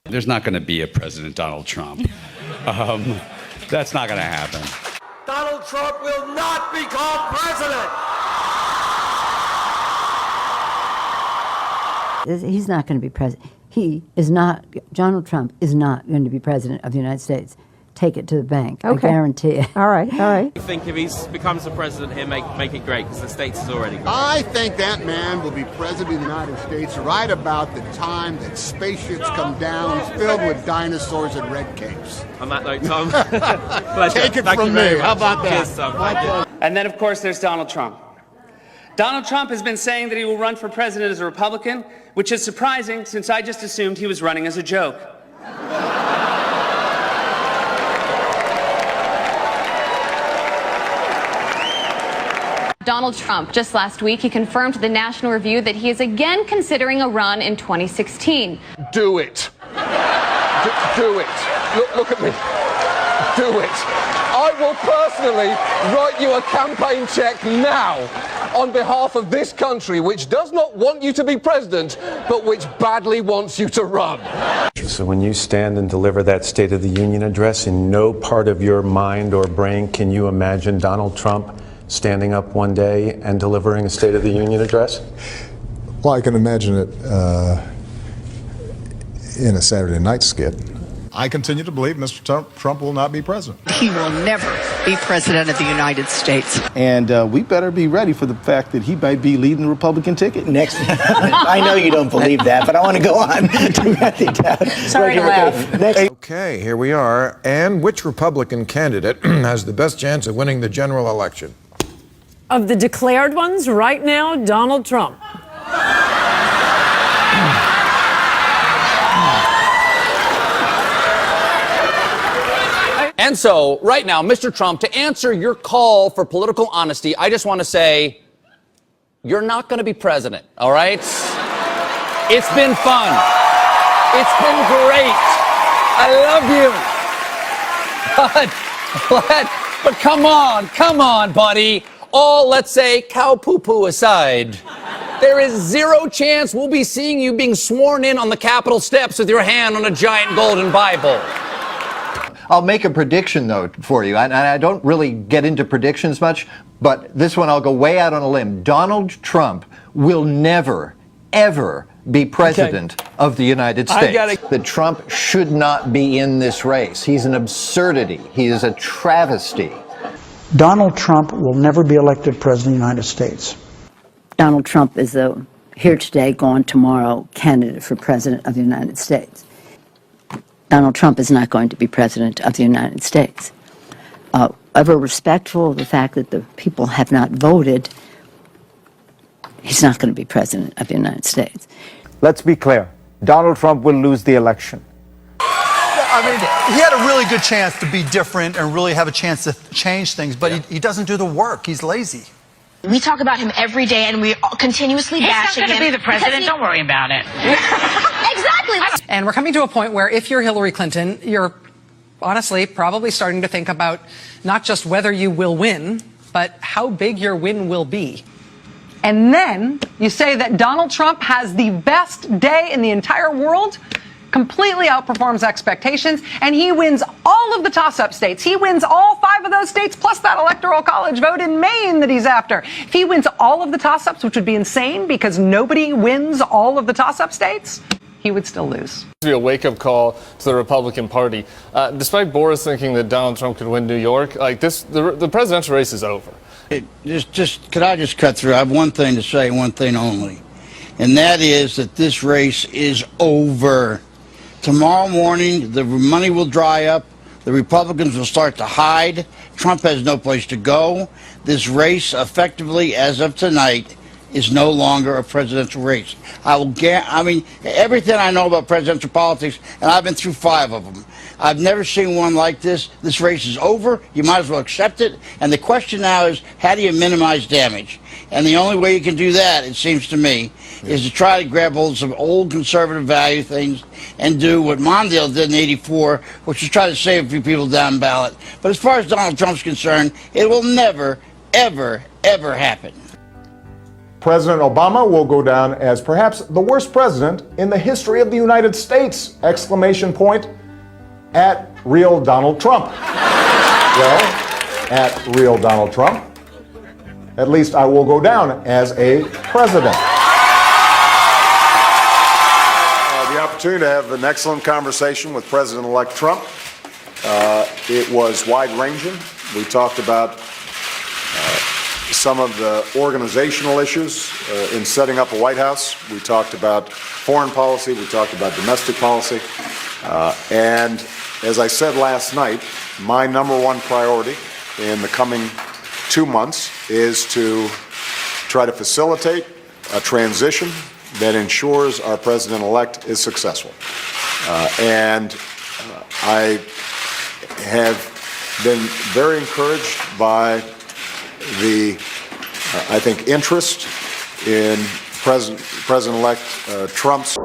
There's not going to be a President Donald Trump. That's not going to happen. Donald Trump will not become president. He's not going to be president. He is not, Donald Trump is not going to be president of the United States. Take it to the bank. Okay. I guarantee it. All right, all right. I think if he becomes the president here, make it great, because the States is already great. I think that man will be president of the United States right about the time that spaceships come down filled with dinosaurs and red capes. On that note, Tom, Take it from me. How about that? Cheers, Tom. And then, of course, there's Donald Trump. Donald Trump has been saying that he will run for president as a Republican, which is surprising since I just assumed he was running as a joke. Donald Trump, just last week, he confirmed to the National Review that he is again considering a run in 2016. Do it. Do it. Look at me. Do it. I will personally write you a campaign check now on behalf of this country, which does not want you to be president, but which badly wants you to run. So when you stand and deliver that State of the Union address, in no part of your mind or brain can you imagine Donald Trump standing up one day and delivering a State of the Union address? Well, I can imagine it in a Saturday night skit. I continue to believe Mr. Trump will not be president. He will never be president of the United States. And we better be ready for the fact that he might be leading the Republican ticket. Next, I know you don't believe that, but I want to go on to write it down. Sorry to laugh. Okay, here we are. And which Republican candidate has the best chance of winning the general election? Of the declared ones, right now, Donald Trump. And so, right now, Mr. Trump, to answer your call for political honesty, I just want to say, you're not going to be president, all right? It's been fun. It's been great. I love you. But come on, buddy. All, let's say, cow poo-poo aside, there is zero chance we'll be seeing you being sworn in on the Capitol steps with your hand on a giant golden Bible. I'll make a prediction, though, for you. And I don't really get into predictions much, but this one I'll go way out on a limb. Donald Trump will never, ever be president of the United States. That Trump should not be in this race. He's an absurdity. He is a travesty. Donald Trump will never be elected president of the United States. Donald Trump is a here today, gone tomorrow candidate for president of the United States. Donald Trump is not going to be president of the United States. Ever respectful of the fact that the people have not voted, he's not going to be president of the United States. Let's be clear. Donald Trump will lose the election. I mean, he had a really good chance to be different and really have a chance to change things, but he doesn't do the work. He's lazy. We talk about him every day, and we continuously bash him. He's not going to be the president. Don't worry about it. Exactly. And we're coming to a point where if you're Hillary Clinton, you're honestly probably starting to think about not just whether you will win, but how big your win will be. And then you say that Donald Trump has the best day in the entire world, completely outperforms expectations, and he wins all of the toss-up states. He wins all 5 of those states, plus that electoral college vote in Maine that he's after. If he wins all of the toss-ups, which would be insane because nobody wins all of the toss-up states, he would still lose. To be a wake-up call to the Republican Party. Despite Boris thinking that Donald Trump could win New York, like this, the presidential race is over. Could I just cut through? I have one thing to say, one thing only, and that is that this race is over. Tomorrow morning, the money will dry up. The Republicans will start to hide. Trump has no place to go. This race, effectively, as of tonight, is no longer a presidential race. I mean, everything I know about presidential politics, and I've been through 5 of them, I've never seen one like this. This race is over. You might as well accept it. And the question now is, how do you minimize damage? And the only way you can do that, it seems to me, is to try to grab hold of some old conservative value things and do what Mondale did in '84, which is try to save a few people down ballot. But as far as Donald Trump's concerned, it will never, ever, ever happen. President Obama will go down as perhaps the worst president in the history of the United States! Exclamation point. At Real Donald Trump. Well, at Real Donald Trump, at least I will go down as a president. The opportunity to have an excellent conversation with President-elect Trump. It was wide-ranging. We talked about some of the organizational issues in setting up a White House. We talked about foreign policy. We talked about domestic policy. And as I said last night, my number one priority in the coming 2 months is to try to facilitate a transition that ensures our president-elect is successful. I have been very encouraged by the, I think, interest in President-elect Trump's